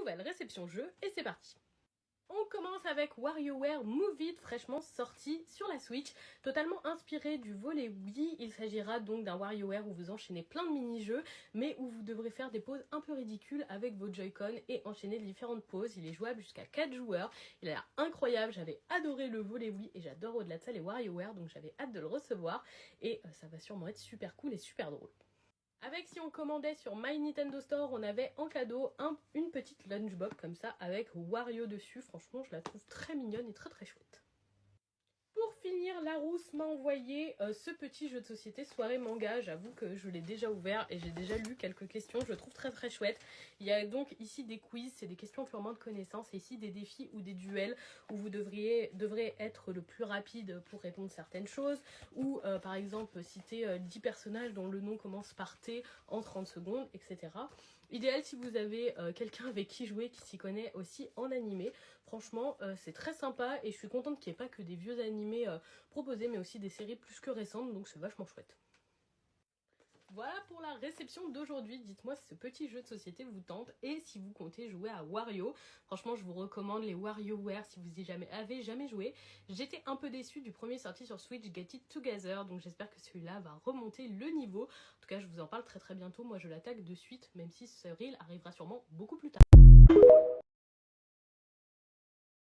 nouvelle réception jeu et c'est parti. On commence avec WarioWare Move It, fraîchement sorti sur la Switch, totalement inspiré du volet Wii. Il s'agira donc d'un WarioWare où vous enchaînez plein de mini-jeux, mais où vous devrez faire des poses un peu ridicules avec vos Joy-Con et enchaîner différentes poses. Il est jouable jusqu'à 4 joueurs, il a l'air incroyable, j'avais adoré le volet Wii et j'adore au-delà de ça les WarioWare, donc j'avais hâte de le recevoir et ça va sûrement être super cool et super drôle. Avec, si on commandait sur My Nintendo Store, on avait en cadeau une petite lunchbox comme ça avec Wario dessus. Franchement, je la trouve très mignonne et très chouette. Pour finir, Larousse m'a envoyé ce petit jeu de société soirée manga. J'avoue que je l'ai déjà ouvert et j'ai déjà lu quelques questions. Je le trouve très chouette. Il y a donc ici des quiz, c'est des questions purement de connaissances. Et ici des défis ou des duels où vous devrez être le plus rapide pour répondre à certaines choses. Ou par exemple citer 10 personnages dont le nom commence par T en 30 secondes, etc. Idéal si vous avez quelqu'un avec qui jouer qui s'y connaît aussi en animé. Franchement, c'est très sympa et je suis contente qu'il n'y ait pas que des vieux animés proposés, mais aussi des séries plus que récentes, donc c'est vachement chouette. Voilà pour la réception d'aujourd'hui. Dites-moi si ce petit jeu de société vous tente et si vous comptez jouer à Wario. Franchement, je vous recommande les WarioWare si vous y avez jamais joué. J'étais un peu déçue du premier sorti sur Switch, Get It Together, donc j'espère que celui-là va remonter le niveau. En tout cas, je vous en parle très bientôt. Moi, je l'attaque de suite, même si ce reel arrivera sûrement beaucoup plus tard.